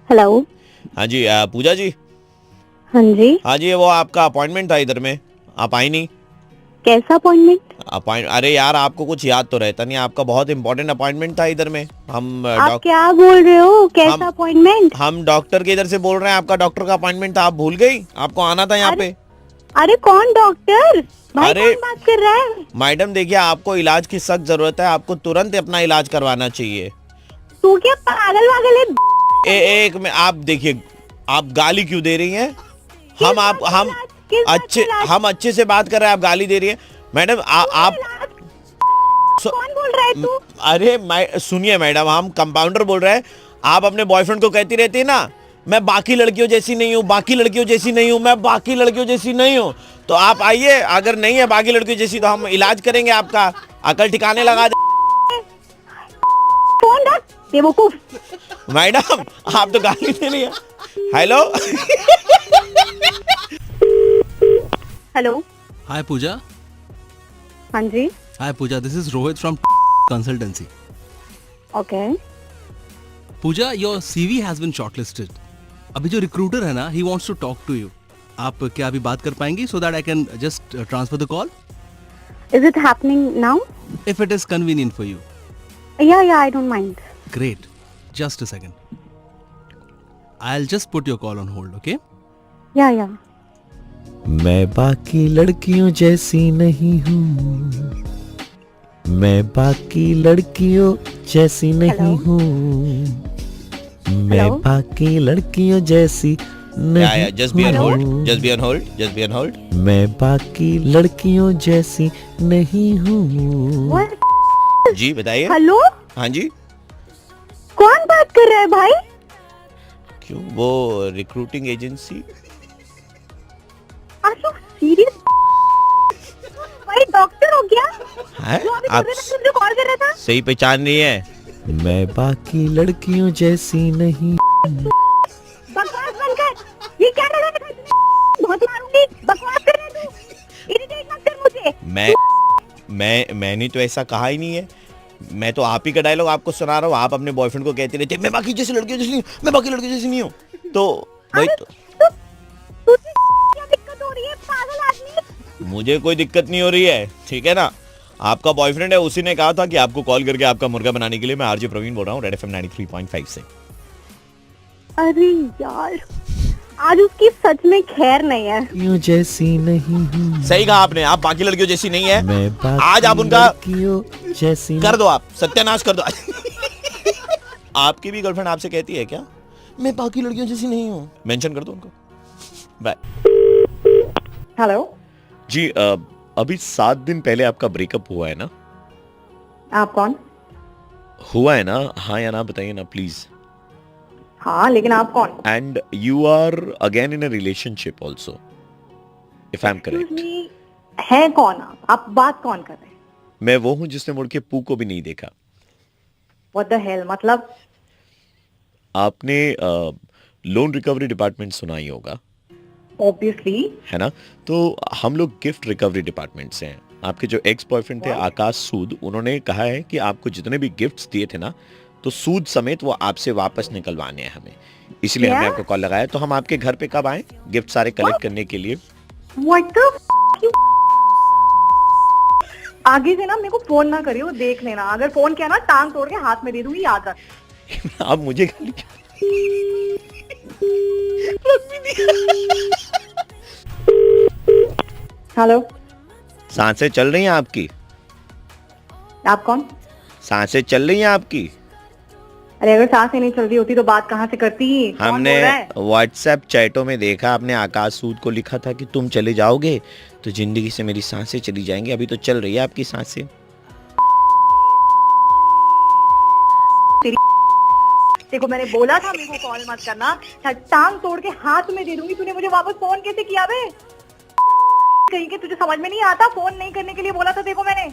Hello. हाँ जी पूजा जी। हाँ जी। हाँ जी वो आपका अपॉइंटमेंट था इधर में, आप आई नहीं। कैसा अपॉइंटमेंट? अरे यार आपको कुछ याद तो रहता नहीं, आपका बहुत इंपॉर्टेंट अपॉइंटमेंट था इधर में। हम आप क्या बोल रहे हो? कैसा हम अपॉइंटमेंट? हम डॉक्टर के इधर से बोल रहे हैं, आपका डॉक्टर का अपॉइंटमेंट था, आप भूल गई? आपको आना था यहाँ अरे पे। अरे कौन डॉक्टर? भाई अरे कौन बात कर रहा है? मैडम देखिए, आपको इलाज की सख्त जरूरत है, आपको तुरंत अपना इलाज करवाना चाहिए। तू क्या पागल वागल है? एक में आप देखिए, आप गाली क्यों दे रही हैं? किस बात का इलाज? हम अच्छे से बात कर रहे हैं, आप गाली दे रही हैं मैडम। आप इलाज सु- कौन बोल रहा है तू? अरे सुनिए मैडम, हम कंपाउंडर बोल रहे हैं। आप अपने बॉयफ्रेंड को कहती रहती है ना, मैं बाकी लड़कियों जैसी नहीं हूँ, बाकी लड़कियों जैसी नहीं हूँ, मैं बाकी लड़कियों जैसी नहीं हूँ। तो आप आइए, अगर नहीं है बाकी लड़कियों जैसी तो हम इलाज करेंगे आपका, अकल ठिकाने लगा दे। कौन डॉक्टर? बेवकूफ। मैडम आप तो गाली दे रही हैं। Hello hello. Hi Pooja. हाँ जी। Hi Pooja. This is Rohit from consultancy. Okay. Pooja, your CV has been shortlisted. अभी जो recruiter है ना, he wants to talk to you. आप क्या अभी बात कर पाएंगी so that I can just transfer the call? Is it happening now? If it is convenient for you. या I don't mind. Great. Just a second. I'll just put your call on hold, okay? या मैं बाकी लड़कियों जैसी नहीं हूँ, मैं बाकी लड़कियों जैसी नहीं हूँ, मैं Hello? बाकी लड़कियों जैसी नहीं just be on hold. Just be on hold. Just be on hold. मैं बाकी लड़कियों जैसी नहीं हूँ। व्हाट? जी बताइए। हेलो। हाँ जी। कौन बात कर रहा है भाई? क्यों, वो recruiting agency. Are you serious? भाई डॉक्टर हो क्या? है जो अभी आप कर रहे थे, मुझे कॉल कर रहा था। सही पहचान रही है। मैं बाकी लड़कियों जैसी नहीं। बकवास बंद कर। ये क्या लगा रखा है तूने? बहुत मारूंगी। बकवास कर रहा है तू। इरिटेट मत कर मुझे। मैंने तो ऐसा कहा ही नहीं है। मैं तो आप ही का डायलॉग आपको सुना रहा हूँ। आप अपने बॉयफ्रेंड को कहते रहते मैं बाकी जैसी लड़कियों जैसी नहीं हूँ, मैं बाकी लड़कियों जैसी नहीं हूँ। तो भाई तो तुझे क्या दिक्कत हो रही है पागल आदमी? मुझे कोई दिक्कत नहीं हो रही है, ठीक है ना। आपका बॉयफ्रेंड है, उसी ने कहा था कि आपको कॉल करके आपका मुर्गा बनाने के लिए। मैं आरजे प्रवीण बोल रहा हूँ, रेड एफएम 93.5 से। अरे यार आज उसकी सच में खैर नहीं है। लड़कियों जैसी नहीं हूँ। सही कहा आपने, आप बाकी लड़कियों जैसी नहीं है। आज आप उनका जैसी कर दो, आप सत्यानाश कर दो। आपकी भी गर्लफ्रेंड आपसे कहती है क्या मैं बाकी लड़कियों जैसी नहीं हूँ? मेंशन कर दो उनको। बाय। हेलो। जी अभी 7 दिन पहले आपका ब्रेकअप हुआ है ना? आप कौन? हुआ है ना, हाँ या ना बताइए ना प्लीज। हाँ लेकिन आप कौन? And you are again in a relationship also, if I am correct. है कौन आप बात कौन कर रहे हैं? मैं वो हूं जिसने मुड़ के पू को भी नहीं देखा। What the hell? मतलब आपने लोन रिकवरी डिपार्टमेंट सुना ही होगा, ऑब्वियसली। है ना? तो हम लोग गिफ्ट रिकवरी डिपार्टमेंट से हैं। आपके जो एक्स बॉयफ्रेंड थे आकाश सूद, उन्होंने कहा है कि आपको जितने भी गिफ्ट्स दिए थे ना, तो सूद समेत वो आपसे वापस निकलवाने हैं हमें। इसलिए हमने आपको कॉल लगाया। तो हम आपके घर पे कब आए गिफ्ट सारे कलेक्ट करने के लिए? व्हाट द आगे से ना मेरे को फोन ना करियो, देख लेना। अगर फोन किया ना टांग तोड़ के हाथ में दे दूंगी, याद रख। आप मुझे गाली हेलो। सांसें चल रही हैं आपकी? आप कौन? सांसें चल रही हैं आपकी? अरे अगर सांसें नहीं चल रही होती तो बात कहाँ से करती? कौन हमने बोल रहा है? व्हाट्सएप चैटों में देखा, आपने आकाश सूद को लिखा था कि तुम चले जाओगे तो जिंदगी से मेरी सांसें चली जाएंगी। अभी तो चल रही है आपकी सांसें। देखो मैंने बोला था मेरे को कॉल मत करना, टांग तोड़ के हाथ में दे दूंगी। तूने मुझे वापस फोन कैसे किया बे? कहीं के तुझे समझ में नहीं आता? फोन नहीं करने के लिए बोला था देखो मैंने।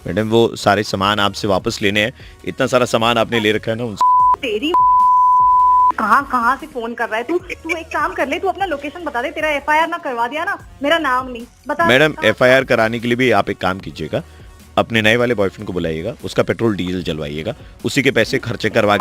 मैडम वो सारे सामान आपसे वापस लेने हैं। इतना सारा सामान आपने ले रखा है ना। तेरी कहाँ से फोन कर रहा है तू? तू एक काम कर ले, तू अपना लोकेशन बता दे। तेरा एफआईआर ना करवा दिया ना, मेरा नाम नहीं बता। मैडम एफआईआर कराने के लिए भी आप एक काम कीजिएगा, अपने नए वाले बॉयफ्रेंड को बुलाइएगा, उसका पेट्रोल डीजल जलवाइएगा, उसी के पैसे खर्चे करवा।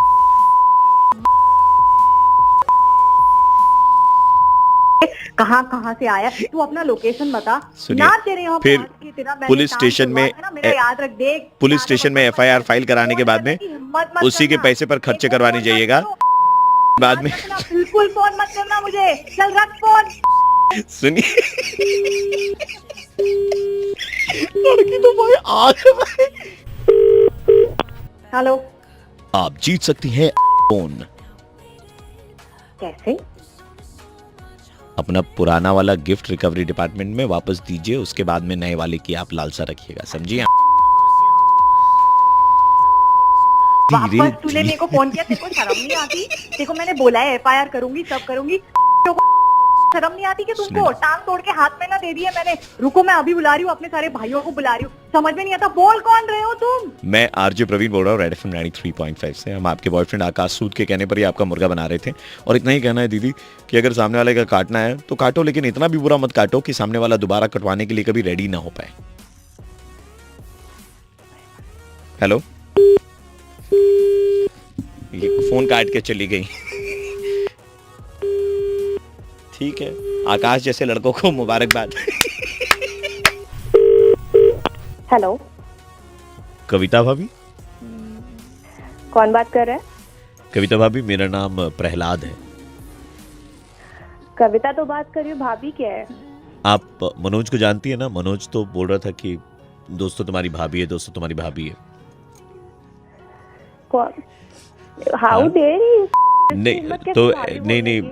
कहाँ कहाँ से आया तू, अपना लोकेशन बता सुनिए, ना। तेरे यहाँ फिर पहुंच के तेरा मैंने पुलिस काम स्टेशन करवाया में था ना, मेरा याद रख, देख पुलिस स्टेशन में FIR फाइल कराने के बाद में उसी के पैसे पर खर्चे करवाने जाइएगा बाद में। बिल्कुल फोन मत करना मुझे, चल रख फोन। सुनिए, लड़की तो भाई आग में। हेलो, आप जीत सकती हैं फोन। कैसे? अपना पुराना वाला गिफ्ट रिकवरी डिपार्टमेंट में वापस दीजिए, उसके बाद में नए वाले की आप लालसा रखिएगा, समझिए। वापस तूने मेरे को फोन किया, तेरे को शर्म नहीं आती? तेरे को मैंने बोला है FIR करूंगी, सब करूंगी, शर्म नहीं आती कि तुमको? टांग तोड़ के हाथ में ना दे दिया मैंने। रुको, मैं अभी बुला रही हूँ, अपने सारे भाइयों को बुला रही हूँ। समझ में नहीं आता, बोल कौन रहे हो तुम? मैं RJ प्रवीण बोल रहा हूँ, रेड FM 93.5 से। हम आपके बॉयफ्रेंड आकाश सूद के कहने पर ही आपका मुर्गा बना रहे थे, और इतना ही कहना है दीदी कि अगर सामने वाले का काटना है तो काटो, लेकिन इतना भी बुरा मत काटो कि सामने वाला दोबारा कटवाने के लिए कभी रेडी ना हो पाए। हेलो, ये फोन काट के चली गई। ठीक है, आकाश जैसे लड़कों को मुबारकबाद। हेलो, कविता भाभी? कौन बात कर रहा है? कविता भाभी, मेरा नाम प्रहलाद है। कविता तो बात कर रही हूँ, भाभी क्या है? आप मनोज को जानती है ना? मनोज तो बोल रहा था कि दोस्तों तुम्हारी भाभी है, दोस्तों तुम्हारी भाभी है। कौन? How dare? नहीं तो नहीं,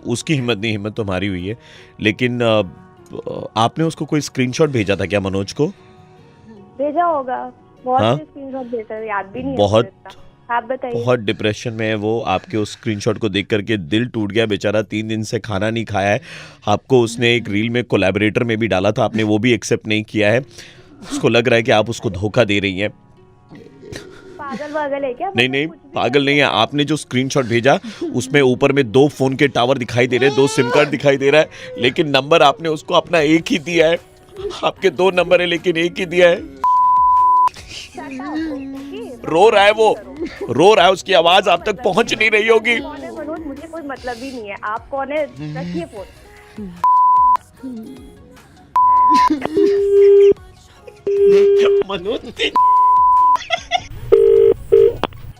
उसकी हिम्मत नहीं, हिम्मत तो हमारी हुई है। लेकिन आपने उसको कोई स्क्रीनशॉट भेजा था क्या मनोज को? भेजा होगा, बहुत हाँ? स्क्रीनशॉट भेजा है, याद भी नहीं है बहुत मुझे इतना। आप बताइए। बहुत डिप्रेशन में है वो। आपके उस स्क्रीनशॉट को देख करके दिल टूट गया बेचारा, 3 दिन से खाना नहीं खाया है। आपको उसने एक रील में कोलैबोरेटर में भी डाला था, आपने वो भी एक्सेप्ट नहीं किया है। उसको लग रहा है कि आप उसको धोखा दे रही हैं। पागल वागल है क्या? नहीं, पागल नहीं है। आपने जो स्क्रीनशॉट भेजा उसमें ऊपर में 2 फोन के टावर दिखाई दे रहे हैं, 2 सिम कार्ड दिखाई दे रहा है, लेकिन नंबर आपने उसको अपना एक ही दिया है। आपके 2 नंबर है लेकिन एक ही दिया है। रो रहा है वो, रो रहा है, उसकी आवाज आप तक पहुंच नहीं रही होगी। कौन है मनोज? मुझे कोई मतलब ही नहीं है, आप कौन है? रखिए फोन।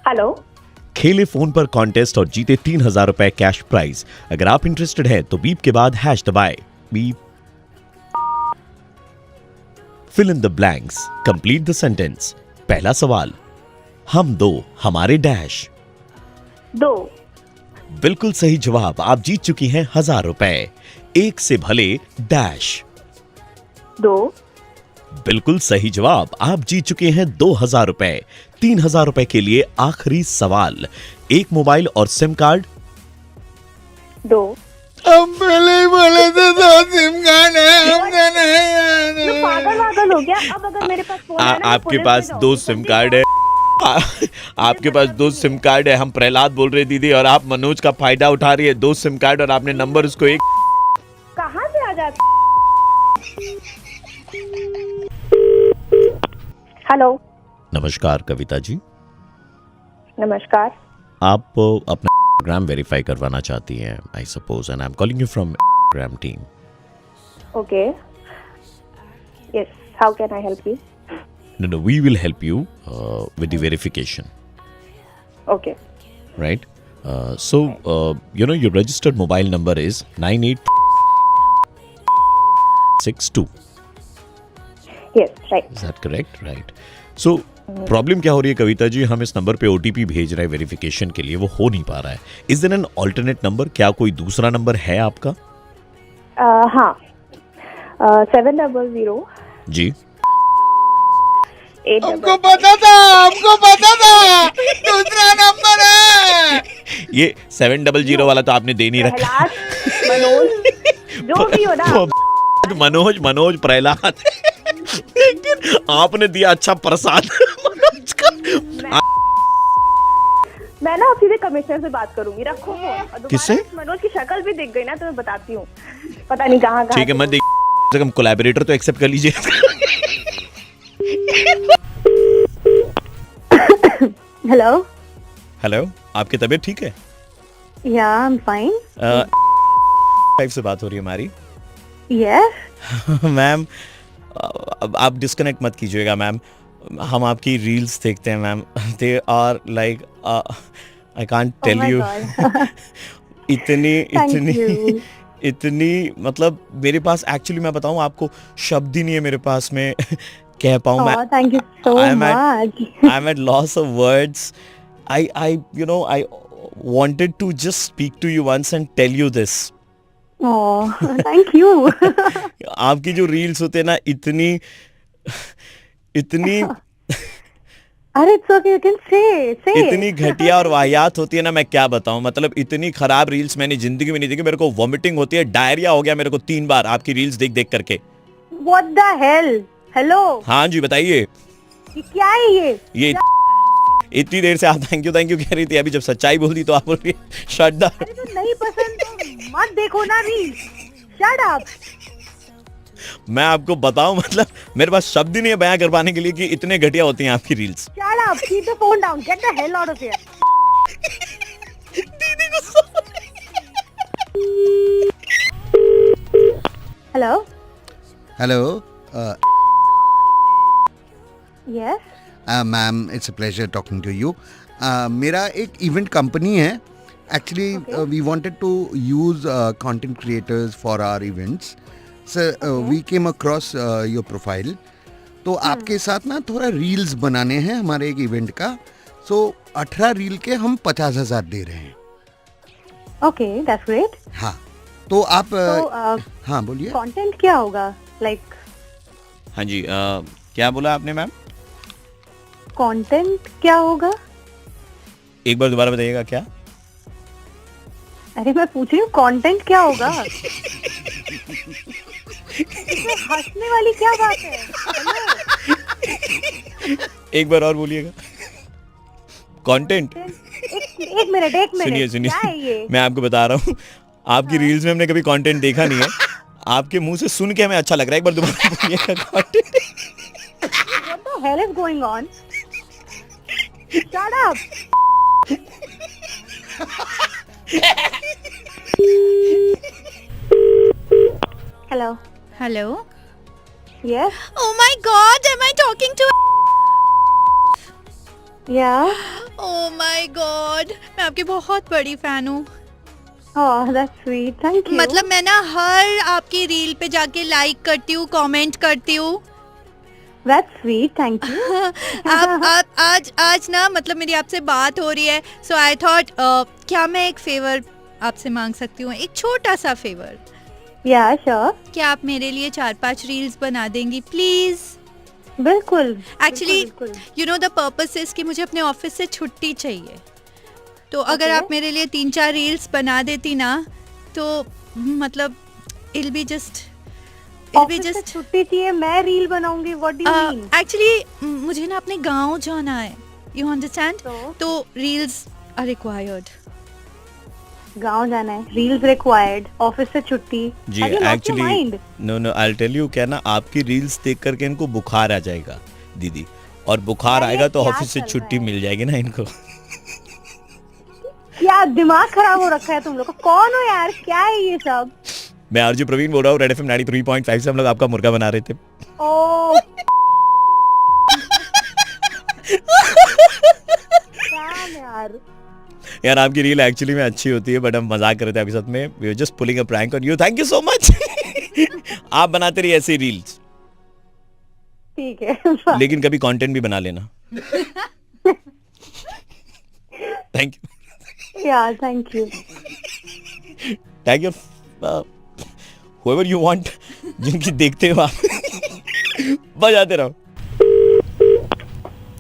हेलो, खेले फोन पर कॉन्टेस्ट और जीते 3000 रुपए कैश प्राइज। अगर आप इंटरेस्टेड हैं तो बीप के बाद हैश दबाए। Beep. Fill in the blanks, complete the sentence. पहला सवाल, हम 2 हमारे डैश। 2। बिल्कुल सही जवाब। आप जीत चुकी हैं 1000 रुपए। 1 से भले डैश। 2। बिल्कुल सही जवाब। आप जीत चुके हैं 2000 रुपए। 3000 रुपए के लिए आखिरी सवाल, 1 मोबाइल और सिम कार्ड। 2। हम पहले बोले थे 2 सिम कार्ड है, हमने तो नहीं। पागल वागल हो गया? अब अगर मेरे पास फोन है ना, आपके पास 2 सिम कार्ड है। आपके पास 2 सिम कार्ड है। हम प्रहलाद बोल रहे दीदी, और आप मनोज का फायदा उठा रही है। 2 सिम कार्ड और आपने नंबर उसको एक। कहाँ से आ जाते? हेलो, नमस्कार कविता जी, नमस्कार। आप अपना प्रोग्राम वेरीफाई करवाना चाहती हैं, I suppose, and I am calling you from program team. Okay, yes, how can I help you? No, we will help you with the verification. Okay. Right? So, your registered mobile number is 9862. Yes, right. Is that correct? Right. So, problem क्या हो रही है कविता जी? हम इस number पे OTP भेज रहे हैं वेरिफिकेशन के लिए, वो हो नहीं पा रहा है। Is there an alternate number? क्या कोई दूसरा नंबर है आपका? हाँ, 700 जी। 8 हमको पता था दूसरा नंबर है। ये 700 वाला तो आपने दे नहीं रखा। प्रहलाद, मनोज, जो भी हो ना। मनोज प्रहलाद। लेकिन आपने दिया अच्छा प्रसाद मनोज का। मैं ना सीधे कमिश्नर से बात करूंगी, रखो फोन। और दोबारा किससे? मनोज की शक्ल भी दिख गई ना तो मैं बताती हूँ, पता नहीं कहाँ। ठीक है, मैं देख, हम कोलैबोरेटर तो एक्सेप्ट कर लीजिए। हेलो, हेलो, आपकी तबीयत ठीक है? या आई एम फाइन। 5 से बात हो रही है हमारी। Yes. मैम अब आप डिस्कनेक्ट मत कीजिएगा मैम, हम आपकी रील्स देखते हैं ma'am, they are like I can't tell my you God. इतनी इतनी मतलब मेरे पास एक्चुअली मैं बताऊं आपको शब्द ही नहीं है मेरे पास में कह पाऊं मैं। Oh, thank you so much. I'm at loss of words. I I wanted to just speak to you once and tell you this. Oh, thank you. आपकी जो रील्स होते हैं ना इतनी अरे it's okay, you can say. इतनी घटिया और वाहियात होती है ना, मैं क्या बताऊं, मतलब इतनी खराब रील्स मैंने जिंदगी में नहीं देखी। मेरे को वॉमिटिंग होती है, डायरिया हो गया मेरे को 3 बार आपकी रील्स देख देख करके। What the hell? Hello. हाँ जी बताइए। ये क्या है ये? इतनी देर से आप थैंक यू कह रही थी, अभी जब सच्चाई बोल दी तो आप बोल रही है शट द। अरे तो नहीं पसंद तो मत देखो ना रील। Shut up. मैं आपको बताऊं मतलब मेरे पास शब्द ही नहीं है बयां कर पाने के लिए कि इतने घटिया होती हैं आपकी reels. Shut up. Keep the phone down. Get the hell out of here. दीदी को Hello. Hello. Yes. Ma'am, it's a pleasure talking to you. मेरा एक इवेंट कंपनी है. Actually, we wanted to use content creators for our events. So, we came across your profile. तो आपके साथ ना थोड़ा रील्स बनाने हैं हमारे एक इवेंट का. So, 18 रील के हम 50,000 दे रहे हैं. Okay, that's great. हाँ. तो आप तो हाँ बोलिए. कंटेंट क्या होगा? Like हाँ जी क्या बोला आपने मैम? कंटेंट क्या होगा? एक बार दोबारा बताइएगा क्या? अरे मैं पूछ रही हूँ कंटेंट क्या होगा? इसमें हंसने वाली क्या बात है? एक बार और बोलिएगा। कंटेंट एक मिनट सुनिए क्या है ये? मैं आपको बता रहा हूँ, आपकी रील्स में हमने कभी कंटेंट देखा नहीं है, आपके मुंह से सुन के हमें अच्छा लग रहा है। एक बार दोबारा बोलिएगा content. What the hell is going on? Shut up. Hello. Hello. Yes. Oh my God, am I talking to? Yeah. Oh my God, मैं आपकी बहुत बड़ी फैन हूँ। Oh, that's sweet. Thank you. मतलब मैं ना हर आपकी रील पे जाके लाइक करती हूँ, कमेंट करती हूँ। That's sweet. Thank you. आप आज ना मतलब मेरी आपसे बात हो रही है, so I thought क्या मैं एक फेवर आपसे मांग सकती हूँ, एक छोटा सा फेवर। Yeah, sure. क्या आप मेरे लिए 4-5 रील्स बना देंगी प्लीज? बिल्कुल. Actually you know the purpose is कि मुझे अपने ऑफिस से छुट्टी चाहिए, तो अगर आप मेरे लिए 3-4 रील्स बना देती ना तो मतलब it'll be just छुट्टी चाहिए, मैं रील बनाऊंगी. What do you mean? Actually मुझे ना अपने गांव जाना है, यू अंडरस्टैंड? तो रील्स आर रिक्वायर्ड. गांव जाना है, रील्स रिक्वायर्ड, ऑफिस से छुट्टी. जी actually no I will tell you क्या ना, आपकी रील्स देख करके इनको बुखार आ जाएगा दीदी, और बुखार आएगा तो ऑफिस से छुट्टी मिल जाएगी ना इनको। क्या दिमाग खराब हो रखा है तुम लोग का? कौन हो यार, क्या है ये सब? मैं आरजे प्रवीण बोल रहा हूँ, रेड एफएम 93.5 से हम लोग आपका मुर्गा बना रहे थे। ओह यार आपकी रील एक्चुअली में अच्छी होती है, बट हम मजाक कर रहे थे आपके साथ में। We are just pulling a prank on you. Thank you so much. आप बनाते रहिए ऐसी रील्स, ठीक है, लेकिन कभी कंटेंट भी बना लेना। Thank you. या thank you. Thank you whoever you want, जिनकी देखते हो आप। बजाते रहो।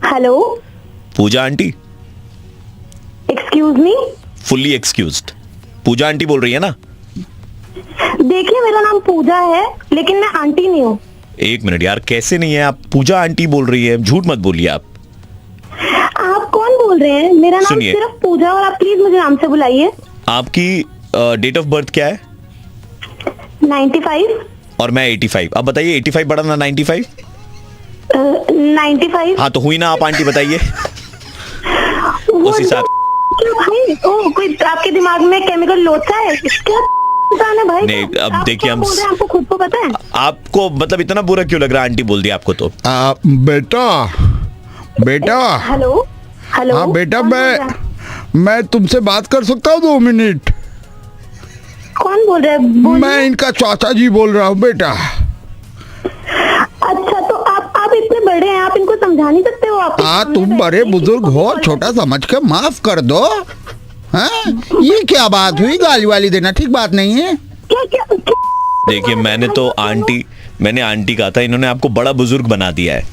Hello Pooja aunty. Excuse me. Fully excused. Pooja aunty बोल रही है ना? देखिए मेरा नाम पूजा है, लेकिन मैं आंटी नहीं हूँ। एक मिनट यार, कैसे नहीं है? आप पूजा आंटी बोल रही है, झूठ मत बोलिए आप। आप कौन बोल रहे हैं? मेरा नाम सुनिए, सिर्फ पूजा, और आप प्लीज मुझे नाम से बुलाइए। आपकी डेट ऑफ बर्थ क्या है? 95। और मैं 85। अब बताइए 85 बड़ा ना 95? 95। हाँ तो हुई ना आप आंटी, बताइए उस हिसाब। भाई, कोई आपके दिमाग में केमिकल लोचा है? क्या कौन है भाई? नहीं, अब आप देखिए क्या हम- बोल रहे हैं, आपको खुद को पता है? आपको मतलब इतना बुरा क्यों लग रहा है आंटी बोल दिया आपको तो? बेटा बेटा हेलो हेलो। हाँ बेटा, कौन बोल रहा है? मैं तुमसे बात कर सकता हूँ 2 मिनट? कौन बोल रहा है? बोलिए। मैं इनका चाचा जी बोल रहा हूँ बेटा। अच्छा, तो आप इतने बड़े हैं, आप इनको समझा नहीं सकते हो? आप हाँ, तुम बड़े बुजुर्ग हो, छोटा समझ के माफ कर दो। हाँ, ये क्या बात हुई? गाली वाली देना ठीक बात नहीं है। क्या क्या देखिए मैंने आंटी कहा था, इन्होंने आपको बड़ा बुजुर्ग बना दिया है।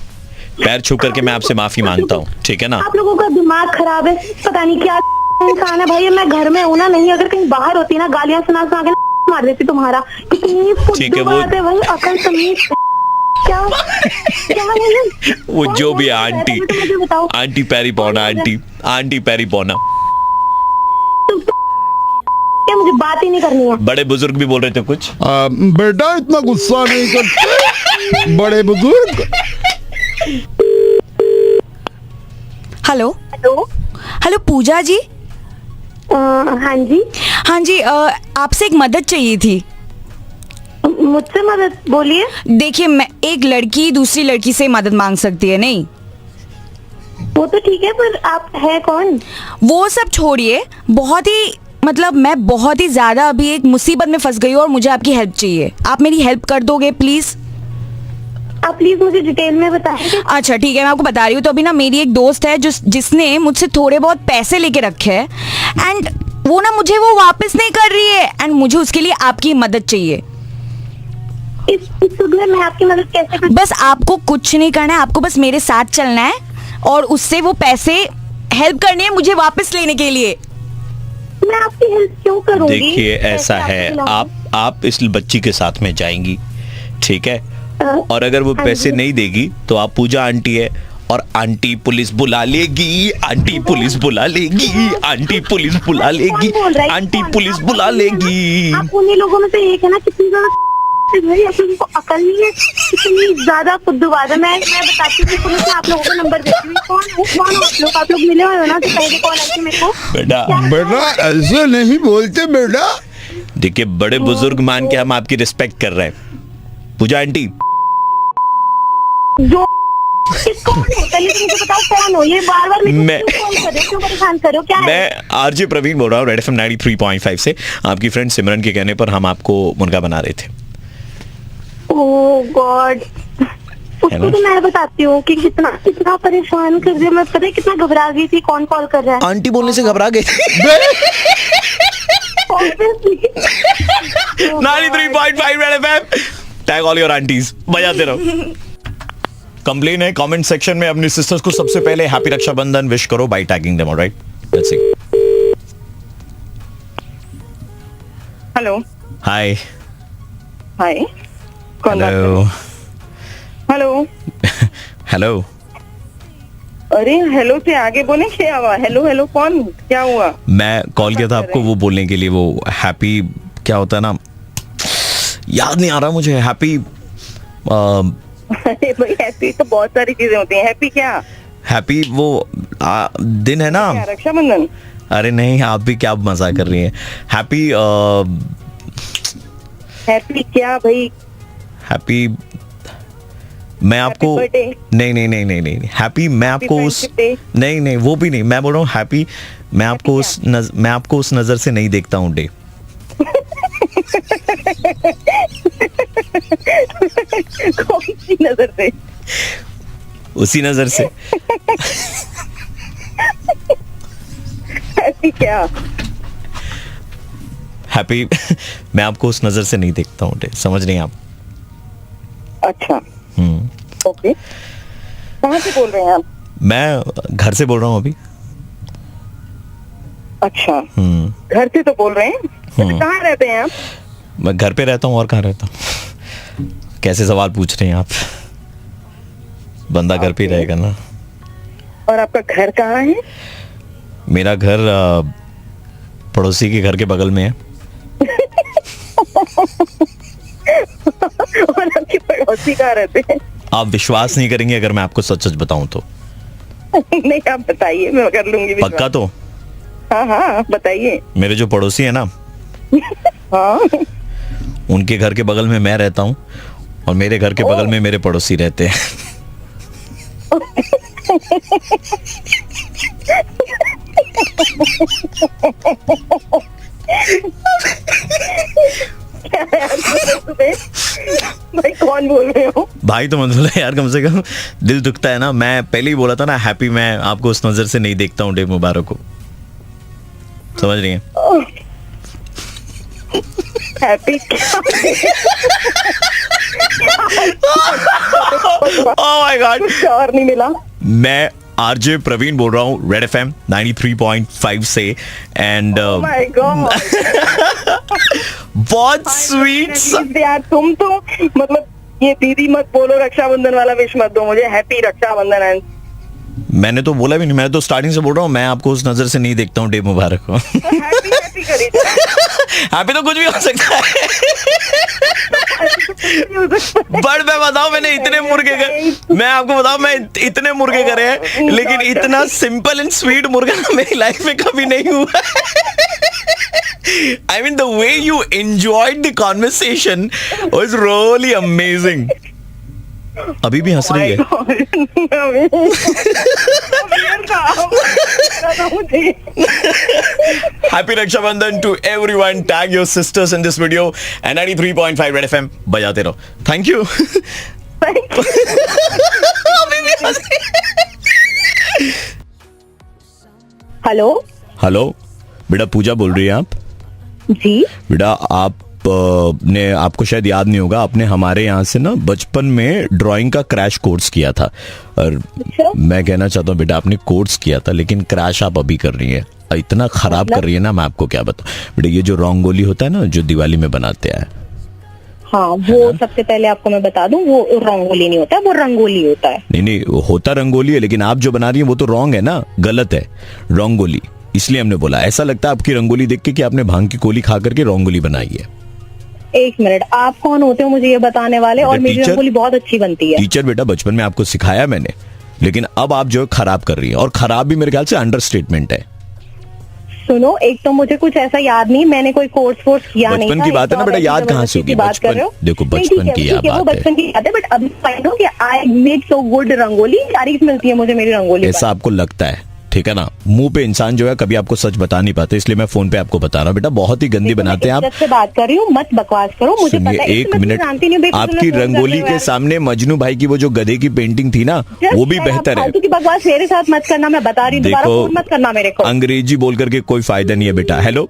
पैर छू करके मैं आपसे माफी मांगता हूँ, ठीक है ना? आप लोगों का दिमाग खराब है, पता नहीं क्या इंसान है भाई। मैं घर में हूँ ना, नहीं अगर कहीं बाहर होती ना, गालियां सुना सुना के मार देती तुम्हारा। कितनी ठीक है, फुद्दू बात है भाई, अकल तमीज क्या क्या है? वो कौन जो भी है बोल रहा है? आंटी, तो मुझे बताओ। आंटी पैरी पौना, आंटी पैरी पौना। क्या मुझे बात ही नहीं करनी है? बड़े बुजुर्ग भी बोल रहे थे कुछ। बेटा इतना गुस्सा नहीं करते बड़े बुजुर्ग। हेलो हेलो हेलो पूजा जी। हाँ जी, हाँ जी, आपसे एक मदद चाहिए थी। मुझसे मदद? बोलिए। देखिए, मैं एक लड़की दूसरी लड़की से मदद मांग सकती है नहीं? वो तो ठीक है, पर आप है कौन? वो सब छोड़िए, मैं बहुत ही ज्यादा अभी एक मुसीबत में फंस गई हूँ और मुझे आपकी हेल्प चाहिए। आप मेरी हेल्प कर दोगे प्लीज? आप प्लीज मुझे डिटेल में बताएंगे? अच्छा ठीक है, मैं आपको बता रही हूँ। तो अभी ना मेरी एक दोस्त है जिसने मुझसे थोड़े बहुत पैसे लेके रखे हैं, एंड वो ना मुझे वो वापस नहीं कर रही है, एंड मुझे उसके लिए आपकी मदद चाहिए। इस युग में मैं आपकी मदद कैसे कर? बस आपको कुछ नहीं करना है, आपको बस मेरे साथ चलना है और उससे वो पैसे हेल्प करनी है मुझे वापस लेने के लिए। मैं आपकी हेल्प क्यों करूंगी? देखिए ऐसा पैसे है, आपको खिलाऊंगी। आप इस बच्ची के साथ में जाएंगी, ठीक है? हाँ, और अगर वो हाँ पैसे जी। नहीं देगी तो आप पूजा आंटी है और आंटी पुलिस बुला लेगी, आंटी पुलिस बुला लेगी, आंटी पुलिस बुला लेगी, कौन बोल रहा है? आंटी कौन? पुलिस आप बुला उन्हीं हैं ना? लेगी। आप उन्हीं लोगों में से एक है ना? कितनी ज्यादा भाई, आप लोगों को अकल नहीं है, कितनी ज्यादा खुद्दुबाज है। मैं बताती हूँ पुलिस में, आप लोगों का नंबर देती हूँ। कौन हो आप लोग मिले हुए हो ना? तो पहले कॉल आई थी मेरे को। बेटा बेटा ऐसे नहीं बोलते बेटा। देखिए, बड़े बुजुर्ग मान के हम आपकी रिस्पेक्ट कर रहे हैं। पूजा आंटी, जो कौन हो? पहले तो मुझे बताओ कौन हो? ये बार-बार मेरे मैं- को क्यों कॉल कर रहे हो? क्यों परेशान कर रहे हो? क्या है? मैं आरजे प्रवीण बोल रहा हूँ, रेड एफएम 93.5 से। आपकी फ्रेंड सिमरन के कहने पर हम आपको मुर्गा बना रहे थे। ओह गॉड, है उसको ना? तो मैं बताती हूँ कि कितना परेशान कर दिया। मैं पता है कितना घबरा गई थी। कौन कॉल कर रहा है? आंटी बोलने से घबरा गए। Obviously. 93.5 red FM, tag all your aunties, बजाते रहो। कंप्लेन है कमेंट सेक्शन में, अपनी सिस्टर्स को सबसे पहले हैप्पी रक्षाबंधन विश करो by tagging them, alright? Let's see. Hello hi hi, कौन बात कर रहे हेलो हैं? Hello, hello. अरे हेलो से आगे बोले क्या हुआ? हेलो हेलो कौन? क्या हुआ? मैं कॉल किया था आपको वो बोलने के लिए, वो हैप्पी क्या होता है ना, याद नहीं आ रहा मुझे। हैप्पी अरे भाई हैप्पी तो बहुत सारी चीजें होती हैं। हैप्पी क्या? हैप्पी वो दिन है ना। क्या रक्षाबंधन? अरे नहीं, आप भी क्या मजाक कर रही हैं। हैप्पी हैप्पी क्या भाई? हैप्पी मैं आपको बर्थडे? नहीं नहीं नहीं नहीं नहीं हैप्पी मैं आपको उस फ्रेंडशिप डे? नहीं नहीं वो भी नहीं, मैं बोल रहा हूँ हैप्पी मैं आपको मैं आपको उस नजर से नहीं देखता हूँ डे। कौन सी नजर से? उसी नजर से। हैप्पी क्या? हैप्पी मैं आपको उस नजर से नहीं देखता हूँ डे, समझ नहीं आप? अच्छा ओके, कहाँ से बोल रहे हैं आप? मैं घर से बोल रहा हूँ अभी। अच्छा, घर से तो बोल रहे हैं। तो कहाँ रहते हैं आप? मैं घर पे रहता हूँ, और कहाँ रहता हूँ? कैसे सवाल पूछ रहे हैं आप? बंदा घर पे ही रहेगा ना। और आपका घर कहाँ है? मेरा घर पड़ोसी के घर के बगल में है। और आपके पड़ोसी कहाँ रहते हैं? आप विश्वास नहीं करेंगे अगर मैं आपको सच सच बताऊं तो। नहीं आप बताइए, मैं कर लूंगी विश्वास। पक्का तो? हाँ हाँ बताइए। मेरे जो पड़ोसी है ना, हाँ उनके घर के बगल में मैं रहता हूँ और मेरे घर के बगल में मेरे पड़ोसी रहते हैं। भाई कौन बोल रहे हो? भाई तो मत बोलो यार, कम से कम दिल दुखता है ना। मैं पहले ही बोला था ना हैप्पी, मैं आपको उस नजर से नहीं देखता हूँ डेव मुबारक को, समझ रही हैं? हैप्पी ओह माय गॉड, कुछ और नहीं मिला। मैं आरजे प्रवीण बोल रहा हूँ रेड एफएम 93.5 से एंड माय गॉड, बहुत स्वीट। यार तुम तो मतलब ये दीदी मत बोलो, रक्षाबंधन वाला विश मत दो मुझे। हैप्पी रक्षाबंधन। एंड मैंने तो बोला भी नहीं, मैं तो स्टार्टिंग से बोल रहा हूँ मैं आपको उस नजर से नहीं देखता हूँ डेव मुबारक को। हैप्पी हैप्पी करी हैप्पी तो कुछ भी हो सकता है। बट मैं बताऊं, मैंने इतने मुर्गे करे, मैं आपको बताऊं मैं इतने मुर्गे करे हैं, लेकिन इतना सिंपल एंड स्वीट मुर्गा मेरी लाइफ में कभी नहीं हुआ। I mean the way you enjoyed the conversation was really amazing. अभी भी हंस रही है। Happy Rakshabandhan to everyone. Tag your sisters in this video and 93.5 Red FM बजाते रहो। Thank you. अभी भी हंस रही है। हेलो हेलो बेटा, पूजा बोल रही हैं आप? जी बेटा आप ने, आपको शायद याद नहीं होगा, आपने हमारे यहाँ से ना बचपन में ड्राइंग का क्रैश कोर्स किया था। और मैं कहना चाहता हूँ बेटा, आपने कोर्स किया था लेकिन क्रैश आप अभी कर रही हैं, इतना खराब कर रही है ना, मैं आपको क्या बताऊँ बेटा। ये जो रंगोली होता है ना, जो दिवाली में बनाते हैं, हाँ वो सबसे पहले आपको मैं बता दूं, वो रंगोली नहीं होता है, वो रंगोली होता है। नहीं होता रंगोली है, लेकिन आप जो बना रही हैं वो तो रॉन्ग है ना, गलत है रंगोली। इसलिए हमने बोला, ऐसा लगता है आपकी रंगोली देख के कि आपने भांग की गोली खा करके रंगोली बनाई है। एक मिनट, आप कौन होते हो मुझे ये बताने वाले? और मेरी रंगोली बहुत अच्छी बनती है। टीचर बेटा, बचपन में आपको सिखाया मैंने, लेकिन अब आप जो है खराब कर रही हैं, और खराब भी मेरे ख्याल से अंडरस्टेटमेंट है। सुनो, एक तो मुझे कुछ ऐसा याद नहीं, मैंने कोई कोर्स किया नहीं था। बचपन की बात है ना बेटा, याद कहाँ से होगी? बचपन, देखो बचपन की याद है, बचपन की याद है। बट अभी फाइंड हो कि I made so good rangoli, तारीफ मिलती है मुझे मेरी रंगोली। ऐसा आपको लगता है, ठीक है ना? मुंह पे इंसान जो है कभी आपको सच बता नहीं पाते, इसलिए मैं फोन पे आपको बता रहा हूँ बेटा, बहुत ही गंदी बनाते हैं आप। से बात कर रही हूँ, मत बकवास करो, मुझे पता है। एक मिनट, आपकी रंगोली के सामने मजनू भाई की वो जो गधे की पेंटिंग थी ना, वो भी बेहतर है। की बकवास मेरे साथ मत करना, मैं बता रही हूँ, दोबारा फोन मत करना मेरे को। अंग्रेजी बोल करके कोई फायदा नहीं है बेटा। हेलो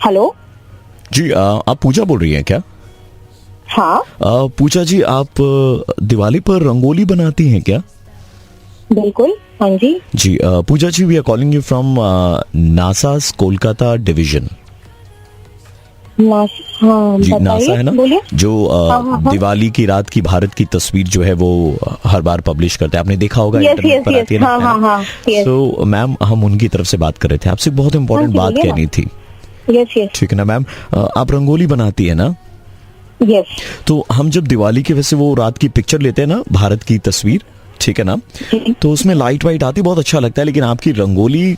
हेलो जी, आप पूजा बोल रही हैं क्या? हाँ पूजा जी, आप दिवाली पर रंगोली बनाती हैं क्या? बिल्कुल, हाँ जी। जी Pooja ji, we are calling you from NASA's Kolkata division. हाँ, जी नासा है ना, जो दिवाली की रात की भारत की तस्वीर जो है वो हर बार पब्लिश करते हैं, आपने देखा होगा इंटरनेट पर आती है ना। तो मैम, हम उनकी तरफ से बात कर रहे थे, आपसे बहुत इंपॉर्टेंट बात कहनी थी। ठीक है ना मैम, आप रंगोली बनाती है ना? Yes. तो हम जब दिवाली के वैसे वो रात की पिक्चर लेते हैं ना, भारत की तस्वीर, ठीक है ना, तो उसमें लाइट वाइट आती, बहुत अच्छा लगता है। लेकिन आपकी रंगोली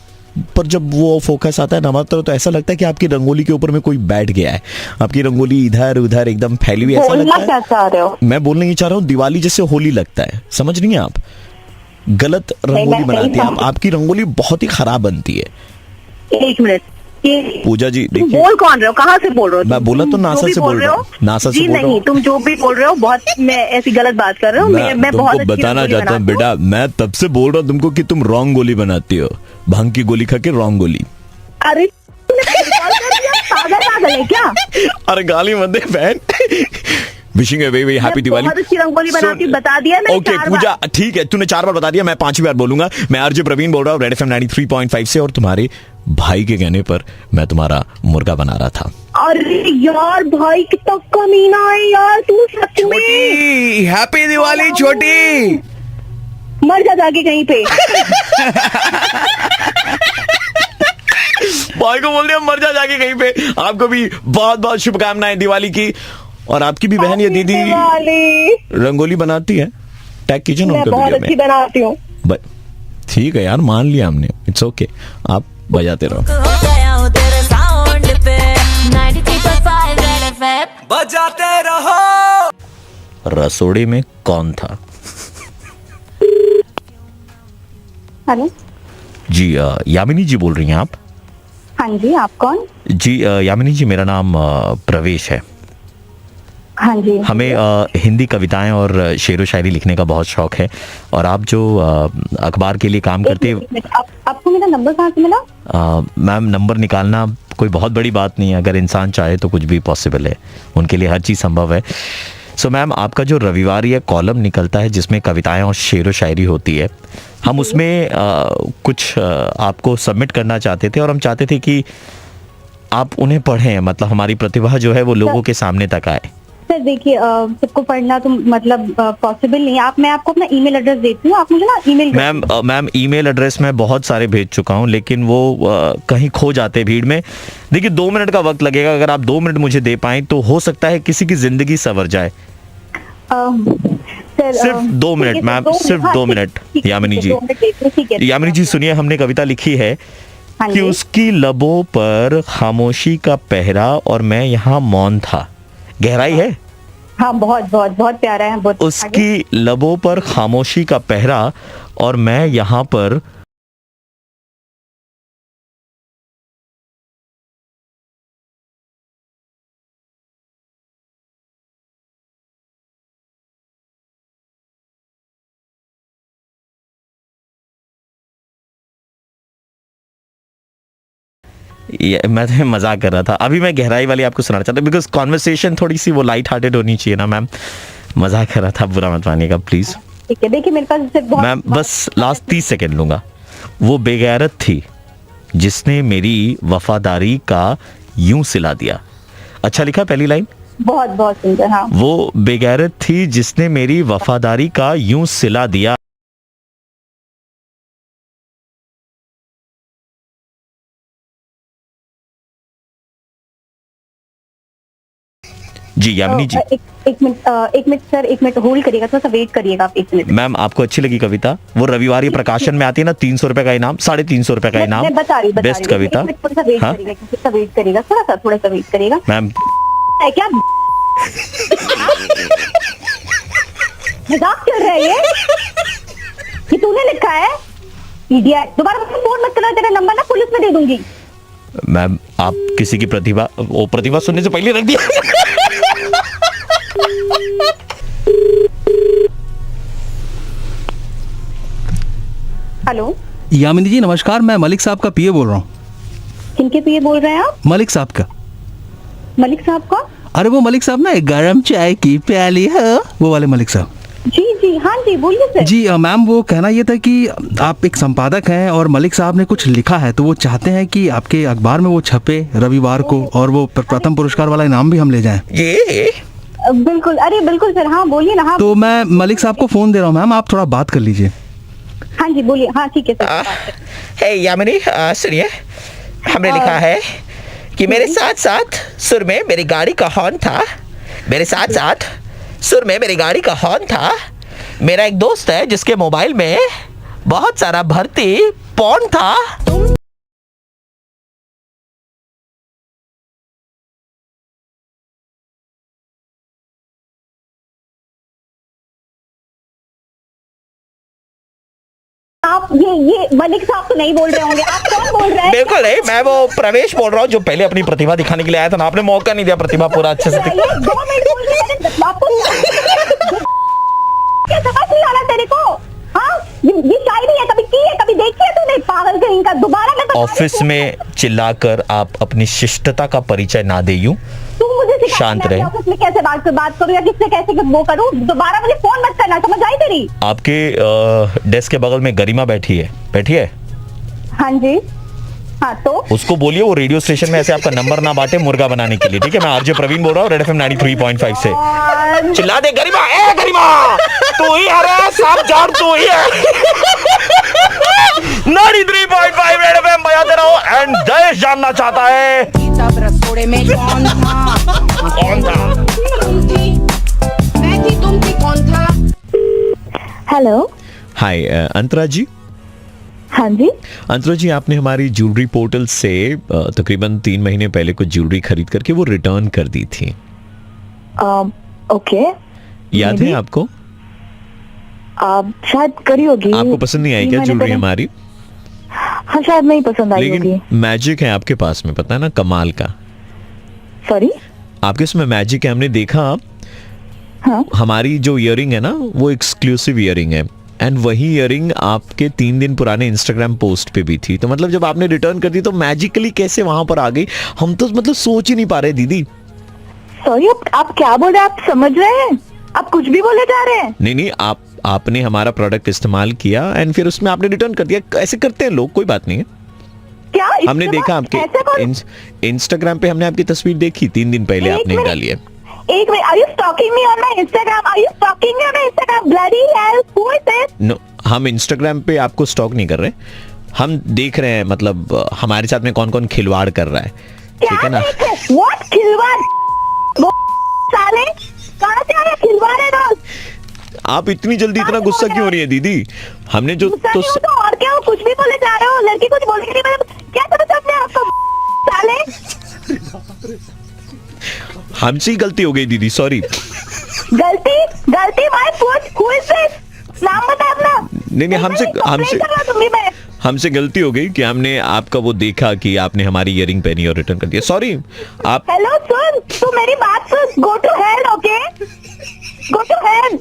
पर जब वो फोकस आता है ना, तो ऐसा लगता है कि आपकी रंगोली के ऊपर में कोई बैठ गया है। आपकी रंगोली इधर उधर एकदम फैली हुई, ऐसा लगता है। मैं बोलने नहीं चाह रहा हूँ, दिवाली जैसे होली लगता है, समझ नहीं है आप? गलत रंगोली बनाती है आप, आपकी रंगोली बहुत ही खराब बनती है। एक मिनट पूजा जी, देखिए बोल कौन रहे हो, कहाँ से बोल रहे हो? मैं बोला तो नासा से बोल रहा हूँ। नासा से बोल रहा हूँ। नहीं, तुम जो भी बोल रहे हो बहुत, मैं ऐसी गलत बात कर रहा हूँ। मैं बहुत तुमको बताना चाहता हूँ बेटा, मैं तब से बोल रहा हूँ तुमको कि तुम रॉन्ग गोली बनाती हो, भांग की गोली खा के रॉन्ग गोली। अरे पागल है क्या? अरे गाली मत दे बहन। Wishing very happy Diwali. बहुत अच्छी रंगोली बनाती, बता दिया मैंने। ओके पूजा, ठीक है, तूने 4 बार बता दिया, मैं 5वीं बार बोलूंगा। मैं आरजे प्रवीण बोल रहा हूँ रेड एफएम 93.5 से, और तुम्हारे भाई के कहने पर मैं तुम्हारा मुर्गा बना रहा था। अरे यार भाई, कितना कमीना है यार तू, सच में। हैप्पी दिवाली छोटी। मर जा जाके कहीं पे। भाई को बोल दिया मर जा जाके कहीं पे। आपको भी बहुत बहुत शुभकामनाएं दिवाली की। और आपकी भी बहन या दीदी रंगोली बनाती है? टैग कीजिए ना उनका। बहुत अच्छी बनाती हूँ। ठीक है यार, मान लिया हमने, इट्स ओके, आप बजाते रहो। बजाते रहो। रसोड़े में कौन था? हेलो। जी यामिनी जी बोल रही हैं आप? हाँ जी, आप कौन? जी यामिनी जी, मेरा नाम प्रवेश है। हाँ जी। हमें हिंदी कविताएं और शेर व शायरी लिखने का बहुत शौक है, और आप जो अखबार के लिए काम करते हैं। आपको मेरा नंबर कहाँ से मिला? मैम, नंबर निकालना कोई बहुत बड़ी बात नहीं है, अगर इंसान चाहे तो कुछ भी पॉसिबल है, उनके लिए हर चीज़ संभव है। सो मैम, आपका जो रविवार ये कॉलम निकलता है जिसमें कविताएं और शेर व शायरी होती है, हम उसमें कुछ आपको सबमिट करना चाहते थे, और हम चाहते थे कि आप उन्हें पढ़ें, मतलब हमारी प्रतिभा जो है वो लोगों के सामने तक आए। सर देखिए, सबको पढ़ना तो मतलब पॉसिबल नहीं है। मैं आपको अपना ईमेल एड्रेस देती हूँ, आप मुझे ना ईमेल। मैम ईमेल एड्रेस मैं बहुत सारे भेज चुका हूँ, लेकिन वो कहीं खो जाते हैं भीड़ में। देखिए 2 मिनट का वक्त लगेगा, अगर आप 2 मिनट मुझे दे पाएं तो हो सकता है किसी की जिंदगी संवर जाए। सिर्फ 2 मिनट मैम, सिर्फ 2 मिनट। यामिनी जी, यामिनी जी सुनिए, हमने कविता लिखी है कि उसकी लबों पर खामोशी का पहरा और मैं यहाँ मौन था। गहराई है? हाँ, बहुत बहुत बहुत प्यारा है। बहुत उसकी लबों पर खामोशी का पहरा और मैं यहाँ पर मैं मजाक कर रहा था। अभी मैं गहराई वाली आपको सुनाना चाहता हूँ, बिकॉज कॉन्वर्सेशन थोड़ी सी वो लाइट हार्टेड होनी चाहिए ना मैम। मजाक कर रहा था, बुरा मत मानिएगा प्लीज। ठीक है, देखिए मेरे पास मैम बस लास्ट 30 सेकेंड लूंगा। वो बेगैरत थी जिसने मेरी वफादारी का यूं सिला दिया। अच्छा लिखा पहली लाइन, बहुत बहुत सुंदर। हाँ, वो बेगैरत थी जिसने मेरी वफादारी का यूं सिला दिया। जी यामिनी जी, एक मिनट सर, एक मिनट होल्ड करिएगा, थोड़ा सा वेट करिएगा आप 1 मिनट। मैम आपको अच्छी लगी कविता? वो रविवार प्रकाशन में आती है ना, 300 रुपए का इनाम, 350 रुपए का इनाम, बेस्ट कविता। थोड़ा सा वेट करिएगा, थोड़ा सा वेट करिएगा मैम। है क्या मजाक चल रहा है ये तूने लिखा है? इडियट, दोबारा मुझे फोन मत करना, तेरा नंबर ना पुलिस में दे दूंगी। मैम आप किसी की प्रतिभा सुनने से पहले रख दिया। हेलो यामिनी जी नमस्कार, मैं मलिक साहब का पीए बोल रहा हूँ। किनके पीए बोल रहे हैं आप? मलिक साहब का। मलिक साहब का? अरे वो मलिक साहब ना, गरम चाय की प्याली है, वो वाले मलिक साहब। जी जी, हाँ जी, बोलिए सर। जी मैम, वो कहना ये था कि आप एक संपादक हैं और मलिक साहब ने कुछ लिखा है, तो वो चाहते हैं कि आपके अखबार में वो छपे रविवार को, और वो प्रथम पुरस्कार वाला इनाम भी हम ले जाएं। बिल्कुल, अरे बिल्कुल सर, हाँ बोलिए ना। हाँ, तो मैं मलिक साहब को फोन दे रहा हूँ मैम, आप थोड़ा बात कर लीजिए। हाँ जी बोलिए। हाँ ठीक है सर। हे यामिनी, सुनिए, हमने लिखा है कि मेरे साथ साथ सुर में मेरी गाड़ी का हॉर्न था। मेरे साथ साथ सुर में मेरी गाड़ी का हॉर्न था। मेरा एक दोस्त है जिसके मोबाइल में बहुत सारा भर्ती पॉर्न था। आप ये मलिक साहब तो नहीं बोल रहे होंगे, आप कौन बोल रहे हैं? बिल्कुल नहीं, मैं वो प्रवेश बोल रहा हूँ जो पहले अपनी प्रतिभा दिखाने के लिए आया था ना, आपने मौका नहीं दिया प्रतिभा पूरा अच्छे से। 2 मिनट बोल रहे हैं आपको, क्या समझ नहीं आ रहा तेरे को? हाँ, ये शायरी है, कभी की है, कभी देखी है तूने? पागल कहीं का। दोबारा मैं ऑफिस में चिल्लाकर आप अपनी शिष्टता का परिचय ना दे यूं, तू मुझे शांत रहे। ऑफिस में कैसे बात करूँ या किससे कैसे वो करूँ? दोबारा मुझे फोन मत करना, समझ आई तेरी? आपके डेस्क के बगल में गरिमा बैठी है। हाँ जी। हाँ तो उसको बोलिए वो रेडियो स्टेशन में ऐसे आपका नंबर ना बांटे मुर्गा बनाने के लिए, ठीक है? मैं आरजे प्रवीण बोल रहा हूँ, रेड एफएम 93.5 से। चिल्ला दे गरिमा, ए गरिमा, तू ही है, सब जान तू ही है। 93.5 रेड एफएम बजाते रहो, एंड देश जानना चाहता है तब रसोड़े में कौन था? कौन था? मैं थी, तुम थी, कौन था? हेलो। हाय अंतरा जी। हाँ जी। अंतरा जी, आपने हमारी ज्वेलरी पोर्टल से तकरीबन 3 महीने पहले कुछ ज्वेलरी खरीद करके वो रिटर्न कर दी थी। ओके, याद है आपको? शायद करी होगी। आपको पसंद नहीं आई क्या ज्वेलरी हमारी? हाँ, शायद नहीं पसंद आई होगी। लेकिन मैजिक है आपके पास में, पता है ना, कमाल का। सॉरी, आपके इसमें मैजिक है, हमने देखा। हाँ, हमारी जो इयरिंग है ना, वो एक्सक्लूसिव इयरिंग है, एंड वही इयरिंग आपके 3 दिन पुराने इंस्टाग्राम पोस्ट पे भी थी। तो मतलब जब आपने रिटर्न कर दी तो मैजिकली कैसे वहां पर आ गई, हम तो मतलब सोच ही नहीं पा रहे दीदी। सॉरी, आप क्या बोल रहे हैं? आप समझ रहे हैं? आप कुछ भी बोले जा रहे हैं। नहीं, आपने हमारा प्रोडक्ट इस्तेमाल किया एंड फिर उसमें आपने रिटर्न कर दिया। ऐसे करते हैं लोग, कोई बात नहीं है। क्या हमने देखा आपके इंस्टाग्राम पे, हमने आपकी तस्वीर देखी 3 दिन पहले आपने डाली है। एक minute, are you stalking me on my Instagram? Are you stalking me on my Instagram? Bloody hell, who is this? No, हम इंस्टाग्राम पे आपको स्टॉक नहीं कर रहे, हम देख रहे हैं मतलब हमारे साथ में कौन कौन खिलवाड़ कर रहा है, ठीक है ना? व्हाट खिलवाड़? वो साले कहां से आया खिलवाड़ है रोज? आप इतनी जल्दी इतना गुस्सा क्यों हो रही है दीदी? हमने जो तो और क्या, कुछ भी बोले जा रहे हो। लड़की कुछ बोल नहीं, मतलब क्या समझ अपने आप को साले? हमसे ही गलती हो गई दीदी, सॉरी। गलती my foot, who is this? नाम बता अपना। नहीं, हमसे गलती हो गई कि हमने आपका वो देखा कि आपने हमारी इयरिंग पहनी और रिटर्न कर दिया। सॉरी। आप हेलो सुन, तू मेरी बात सुन। Go to hell, okay? Go to hell.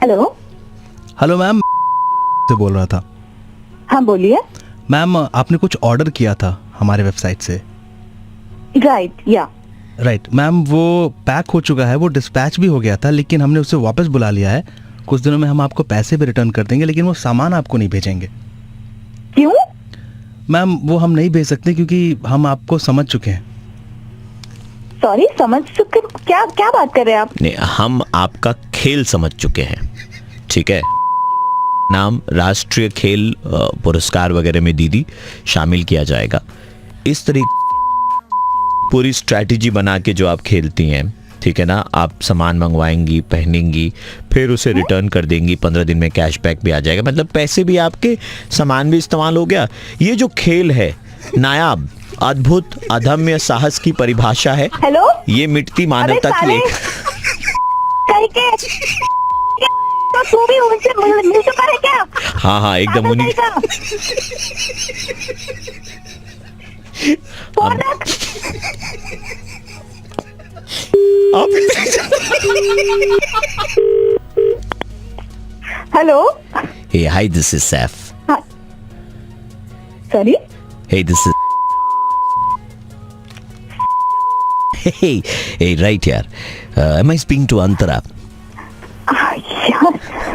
Hello hello ma'am, से बोल रहा था। हाँ बोलिए। मैम, आपने कुछ ऑर्डर किया था हमारे वेबसाइट से। राइट, या राइट मैम, वो पैक हो चुका है, वो डिस्पैच भी हो गया था, लेकिन हमने उसे वापस बुला लिया है। कुछ दिनों में हम आपको पैसे भी रिटर्न कर देंगे, लेकिन वो सामान आपको नहीं भेजेंगे। क्यों? मैम, वो हम नहीं भेज सकते क्योंकि हम आपको समझ चुके हैं। सॉरी, समझ चुके? क्या क्या बात कर रहे हैं आप? नहीं, हम आपका खेल समझ चुके हैं, ठीक है? नाम राष्ट्रीय खेल पुरस्कार वगैरह में दीदी शामिल किया जाएगा। इस तरीके पूरी स्ट्रैटेजी बना के जो आप खेलती हैं, ठीक है ना, आप सामान मंगवाएंगी, पहनेंगी, फिर उसे रिटर्न कर देंगी, 15 दिन में कैशबैक भी आ जाएगा, मतलब पैसे भी आपके, सामान भी इस्तेमाल हो गया। ये जो खेल है नायाब, अद्भुत, अदम्य साहस की परिभाषा है। हेलो, ये मिटती मानवता की एक तो तू भी उनसे मिल चुका है क्या? हाँ, एकदम उन्हीं। Hello. Hey, hi, this is Saf. Sorry? Hey, this is. Hey, right here. Am I speaking to Antara?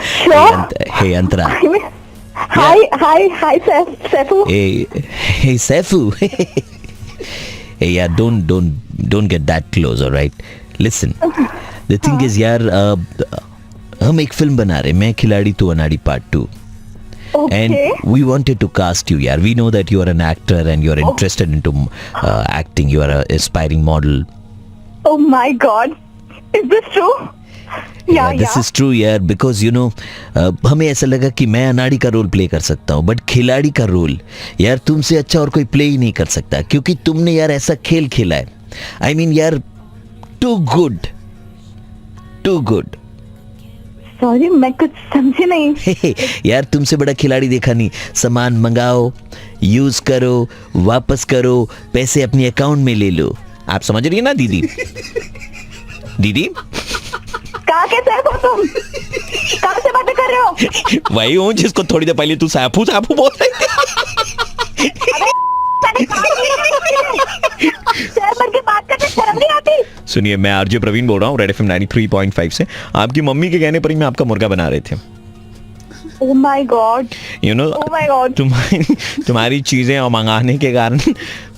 Sure. Hey, Antara. Hi, Saifu. Hey, Saifu. Hey, yeah, don't get that close, all right? Listen, the thing is, यार, हम एक film बना रहे, मैं खिलाड़ी तू अनाड़ी Part 2. Okay. And we wanted to cast you, yaar. We know that you are an actor and you are interested into acting. You are an aspiring model. Oh my God, is this true? Yeah, this is true, यार. Because you know, हमें ऐसा लगा कि मैं अनाड़ी का role play कर सकता हूँ, बट खिलाड़ी का रोल यार तुमसे अच्छा और कोई प्ले ही नहीं कर सकता, क्योंकि तुमने यार ऐसा खेल खेला है. I mean, यार, too good. सॉरी, मैं कुछ समझी नहीं। यार, तुमसे बड़ा खिलाड़ी देखा नहीं. सामान मंगाओ, यूज करो, वापस करो, पैसे अपने अकाउंट में ले लो. आप समझ रही है ना दीदी? दीदी कहाँ के सैफ हो तुम? कहाँ से बातें कर रहे हो? वही हूँ जिसको थोड़ी देर पहले तू सैफू बोल रही थी. सुनिए, मैं आरजे प्रवीण बोल रहा हूँ, रेड एफएम 93.5 से. आपकी मम्मी के कहने पर ही मैं आपका मुर्गा बना रहे थे. Oh my God. You know, Oh my God. तुम्हारी चीजें और मंगाने के कारण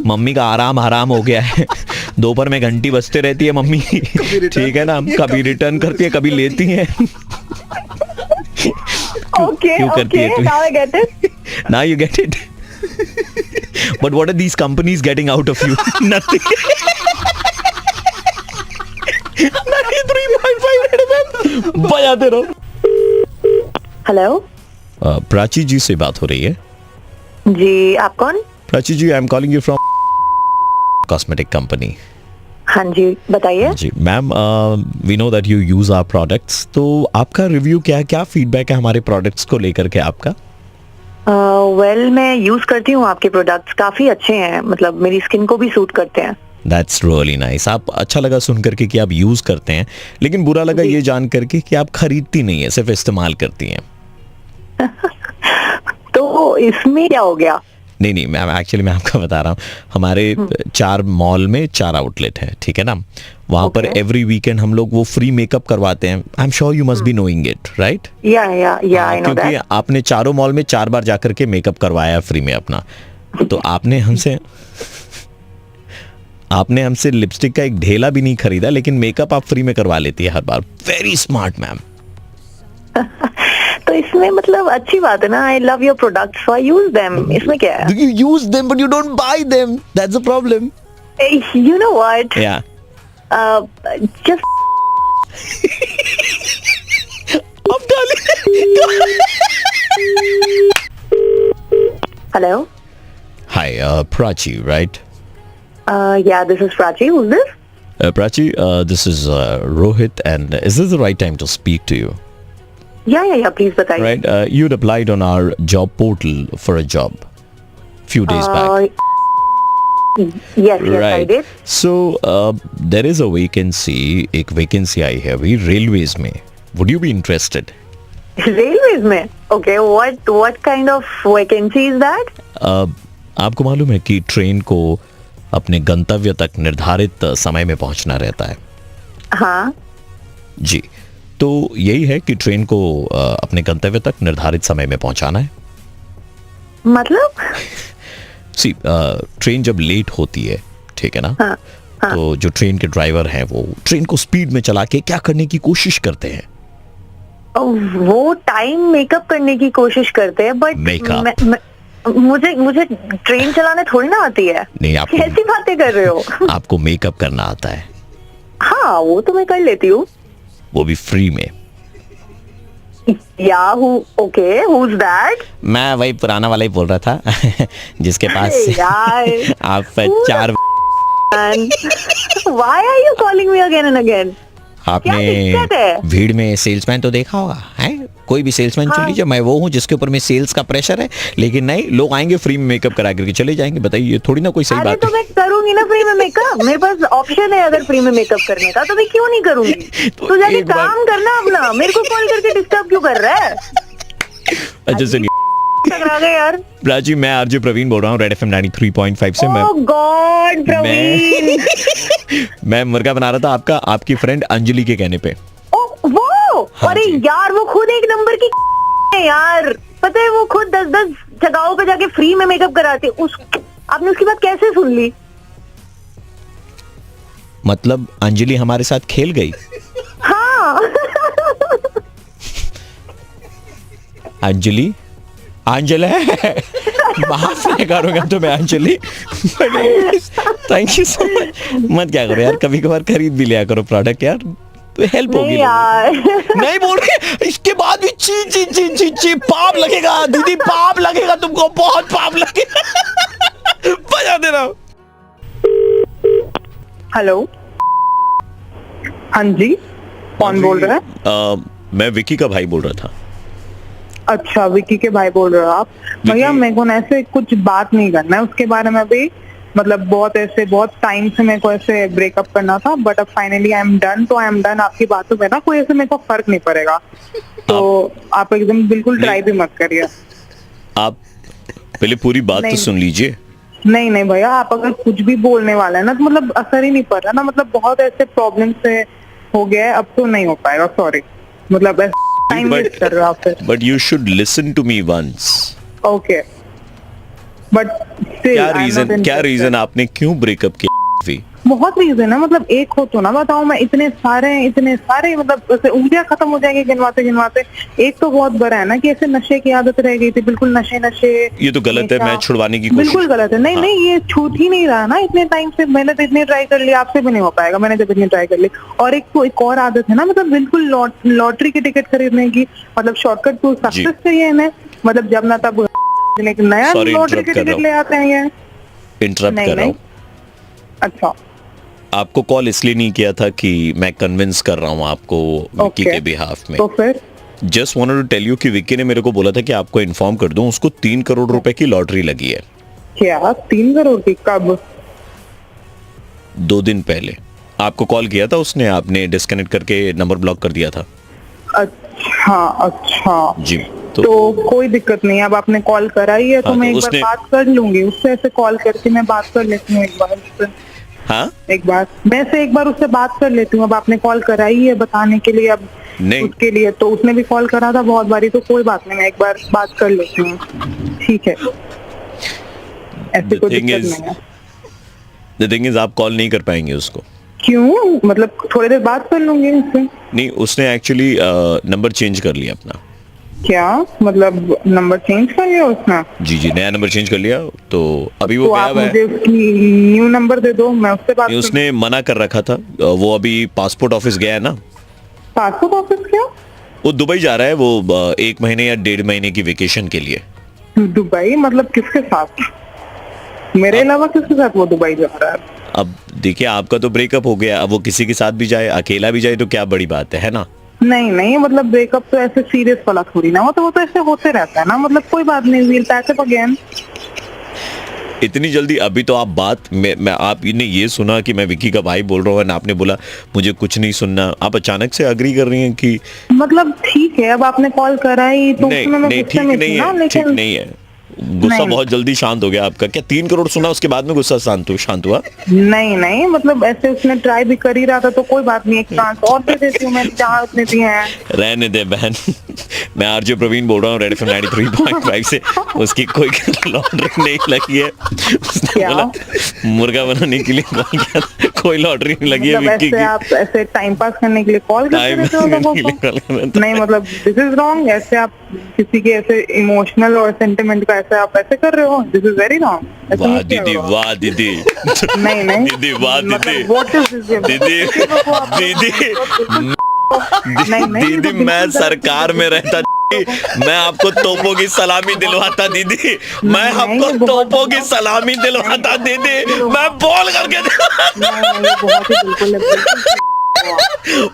मम्मी का आराम हराम हो गया है. दोपहर में घंटी बजते रहती है मम्मी, ठीक है ना, कभी रिटर्न करती है, कभी लेती है. Okay, now I get it. Now you get it. But what are these companies getting out of you? Nothing. 93.5 बजाते रहो. हेलो. प्राची जी से बात हो रही है. जी, आप कौन? Prachi ji, I am calling you from cosmetic company. हाँ जी, बताइए। जी ma'am, we know that you use our products, तो आपका रिव्यू क्या है, क्या फीडबैक है हमारे प्रोडक्ट्स को लेकर के आपका? वेल मैं यूज करती हूँ आपके प्रोडक्ट्स, काफी अच्छे हैं, मतलब मेरी स्किन को भी सूट करते हैं। That's really nice. आप अच्छा लगा सुन करके कि आप यूज करते हैं, लेकिन बुरा लगा ये जान करके कि आप खरीदती नहीं है, सिर्फ इस्तेमाल करती हैं। तो इसमें क्या हो गया? नहीं मैम, एक्चुअली मैं आपको बता रहा हूँ, हमारे 4 मॉल में 4 आउटलेट है, ठीक है ना। वहाँ पर एवरी वीकेंड हम लोग वो फ्री मेकअप करवाते हैं। I am sure you must be knowing it, right? या आई नो दैट। क्योंकि आपने चारों मॉल में 4 बार जाकर के मेकअप करवाया फ्री में अपना, तो आपने हमसे लिपस्टिक का एक ढेला भी नहीं खरीदा, लेकिन मेकअप आप फ्री में करवा लेती है हर बार। Very smart ma'am. तो इसमें मतलब अच्छी बात है ना, I love your products so I use them. इसमें क्या है? You use them but you don't buy them. That's the problem. You know what? Yeah. Just I'm telling hello. Hi, Prachi, right? Yeah, this is Prachi. Who's this? Prachi, this is Rohit, and is this the right time to speak to you? Yeah. Please बताइए. Right, you'd applied on our job portal for a job few days back. Yes, I did. So there is a vacancy, एक vacancy आई है अभी railways में. Would you be interested? Railways में? Okay, what kind of vacancy is that? आपको मालूम है कि train को अपने गंतव्य तक निर्धारित समय में पहुंचना रहता है। हाँ जी, तो यही है कि ट्रेन को अपने गंतव्य तक निर्धारित समय में पहुंचाना है। मतलब? सी, ट्रेन जब लेट होती है, ठीक है ना, हाँ. तो जो ट्रेन के ड्राइवर हैं वो ट्रेन को स्पीड में चला के क्या करने की कोशिश करते हैं? वो टाइम मेकअप करने की कोशिश करते हैं, बट मुझे ट्रेन चलाने थोड़ी ना आती है। नहीं, आपको कैसी बातें कर रहे हो? आपको मेकअप करना आता है? हाँ, वो तो मैं कर लेती हूँ, वो भी फ्री में। Okay, who's that? मैं वही पुराना वाला ही बोल रहा था जिसके पास यार आप 4 Why are you calling me again and again? आपने भीड़ में सेल्समैन तो देखा होगा, है? कोई भी सेल्समैन चुन लीजिए, मैं वो हूँ जिसके ऊपर में सेल्स का प्रेशर है, लेकिन नहीं, लोग आएंगे फ्री में मेकअप करा करके चले जाएंगे। बताइए, थोड़ी ना कोई सही बात है। तो मैं करूंगी ना फ्री में मेकअप, मेरे पास ऑप्शन है अगर फ्री में मेकअप करने का, तो मैं क्यों नहीं करूंगी? तो जाके काम करना अपना, मेरे को कॉल करके डिस्टर्ब क्यों कर रहा है? अच्छा सुनिए यार प्राची, मैं आरजे प्रवीण बोल रहा हूँ रेड एफएम 93.5 से। गॉड प्रवीण, मैं मुर्गा बना रहा था आपकी फ्रेंड अंजलि के कहने पे। वो अरे यार, वो खुद एक नंबर की है यार, पता है, वो खुद 10-10 जगहों पे जाके फ्री में मेकअप कराते। आपने उसकी बात कैसे सुन ली? मतलब अंजलि हमारे साथ खेल गई? हाँ अंजलि माफ नहीं करूंगा तो मैं Anjali, thank you so much. मत क्या करो यार, कभी कभार खरीद भी लिया करो प्रोडक्ट यार, तो हेल्प होगी यार। नहीं बोल रहे, इसके बाद भी ची ची ची ची ची पाप लगेगा दीदी, पाप लगेगा तुमको, बहुत पाप लगेगा। बजा दे रहा हूँ। हेलो, हाँ जी, कौन बोल रहा है? मैं विकी का भाई बोल रहा था। अच्छा, विकी के भाई बोल रहे हो आप? भैया, मेरे को ऐसे कुछ बात नहीं करना है उसके बारे में भी, मतलब बहुत टाइम से मेरे को ऐसे ब्रेकअप करना था, बट अब फाइनली आई एम डन, तो आई एम डन। आपकी बातों में ना कोई ऐसे मेरे को फर्क नहीं पड़ेगा, तो आप एकदम बिल्कुल ट्राई भी मत करिए। आप पहले पूरी बात तो सुन लीजिए। नहीं भैया, आप अगर कुछ भी बोलने वाला है ना, तो मतलब असर ही नहीं पड़ रहा ना, मतलब बहुत ऐसे प्रॉब्लम से हो गया है, अब तो नहीं हो पाएगा, सॉरी, मतलब टाइम वेस्ट कर रहे हो आप। But you should listen to me once. Okay. But still, क्या रीजन आपने क्यों ब्रेकअप किया? बहुत रीजन है, मतलब एक हो तो ना बताओ, मैं इतने सारे मतलब ऐसे उंगलियां खत्म हो जाएंगी गिनवाते। एक तो बहुत बड़ा है ना कि ऐसे नशे की आदत रह गई थी, बिल्कुल नशे। ये तो गलत है, मैं छुड़वाने की कोशिश। बिल्कुल गलत है, नहीं, ये छूट ही नहीं रहा ना इतने टाइम से। मैंने तो इतनी ट्राई कर ली, आपसे भी नहीं हो पाएगा, मैंने जब इतनी ट्राई कर ली। और एक और आदत है ना, मतलब बिल्कुल लॉटरी की टिकट खरीदने की, मतलब शॉर्टकट टू सक्सेस चाहिए इन्हें, मतलब जब ना तब एक नया लॉटरी की टिकट ले आते हैं। ये इंटरप्ट कर रहा हूँ, अच्छा आपको कॉल इसलिए नहीं किया था कि मैं कन्विंस कर रहा हूँ आपको विक्की Okay. के बिहाफ में। तो फिर just wanted to tell you कि विक्की ने मेरे को बोला था कि आपको इन्फॉर्म कर दूं, उसको 3 करोड़ रुपए की लॉटरी लगी है क्या 3 करोड़ की? कब? 2 दिन पहले आपको कॉल किया था उसने, आपने डिस्कनेक्ट करके नंबर ब्लॉक कर दिया था। अच्छा जी तो कोई दिक्कत नहीं है, अब आपने कॉल कराई है तो हाँ, मैं तो एक बार उसने- बात कर लूंगी उससे, ऐसे कॉल करके मैं बात कर लेती हूँ एक बार उससे। हाँ एक बार मैं से एक बार उससे बात कर लेती हूँ। अब आपने कॉल कराई है बताने के लिए, अब नहीं। उसके लिए तो उसने भी कॉल करा था बहुत बारी, तो कोई बात नहीं, मैं एक बार बात कर लेती हूँ। ठीक है, ऐसे कोई दिक्कत नहीं है। द थिंग इज आप कॉल नहीं कर पाएंगे उसको। क्यों? मतलब थोड़ी देर बात कर लूंगी उससे। नहीं, उसने एक्चुअली नंबर चेंज कर लिया अपना। क्या मतलब नंबर चेंज कर लिया उसने? जी नया नंबर चेंज कर लिया, तो अभी वो तो गया आप हुआ है। मुझे उसकी न्यू नंबर दे दो, मैं उससे बात नहीं, उसने मना कर रखा था, वो अभी पासपोर्ट ऑफिस गया है ना। पासपोर्ट ऑफिस क्या? वो दुबई जा रहा है, वो 1 महीने या 1.5 महीने की वेकेशन के लिए। दुबई? मतलब किसके साथ? मेरे अलावा किसके साथ वो दुबई जा रहा है? अब देखिए, आपका तो ब्रेकअप हो गया, अब वो किसी के साथ भी जाए, अकेला भी जाए तो क्या बड़ी बात है ना। नहीं मतलब ब्रेकअप तो ऐसे सीरियस वाला थोड़ी ना, वो तो ऐसे होते रहता है ना, मतलब कोई बात नहीं, वील पैक अप अगेन। इतनी जल्दी? अभी तो आप बात मैं आपने ये सुना कि मैं विक्की का भाई बोल रहा हूँ, आपने बोला मुझे कुछ नहीं सुनना, आप अचानक से अग्री कर रही हैं कि मतलब ठीक है, अब आपने कॉल कराई तो नहीं उसमें मैं नहीं, गुस्से ठीक में नहीं थी ना, है, ठीक लेकिन नहीं है। गुस्सा नहीं। बहुत जल्दी शांत हो गया आपका। क्या 3 करोड़ सुना उसके बाद में गुस्सा शांत हुआ? नहीं मतलब ऐसे उसने ट्राई भी कर ही रहा था, तो कोई बात नहीं, एक चांस और दे देती हूँ मैं, जहाँ उसने दिए हैं। रहने दे बहन। मैं आरजे प्रवीण बोल रहा हूँ रेड एफएम 93.5 से। उसकी कोई लॉटरी नहीं लगी है, उसने क्या? बोला मुर्गा बनाने के लिए कॉल किया था, कोई लॉटरी नहीं लगी है मतलब विक्की ऐसे की। आप ऐसे टाइम पास करने के लिए कॉल करते टाइम रहते हो लोगों करने के लिए को? call कर रहा था। नहीं मतलब दिस इज रॉन्ग, ऐसे आप किसी के ऐसे इमोशनल और सेंटिमेंट का ऐसे आप ऐसे कर रहे हो, दिस इज वेरी रॉन्ग। वाह दीदी, वाह दीदी। नहीं दीदी, वाह दीदी। What is this? दीदी, दीदी मैं सरकार में रहता, मैं आपको तोपों की सलामी दिलवाता दीदी, मैं आपको तोपों की सलामी दिलवाता दीदी, मैं बोल करके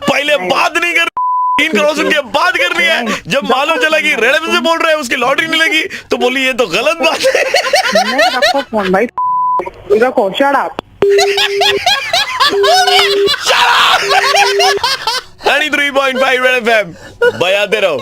पहले बात नहीं कर, 3 करोड़ सुन के बात करनी है। जब मालूम चला कि रेड एफएम से बोल रहे हैं, उसकी लॉटरी नहीं लगी, तो बोली ये तो गलत बात है। नहीं रखो फोन भाई, रखो, शट अप। 93.5 रेड एफएम बजाते रहो।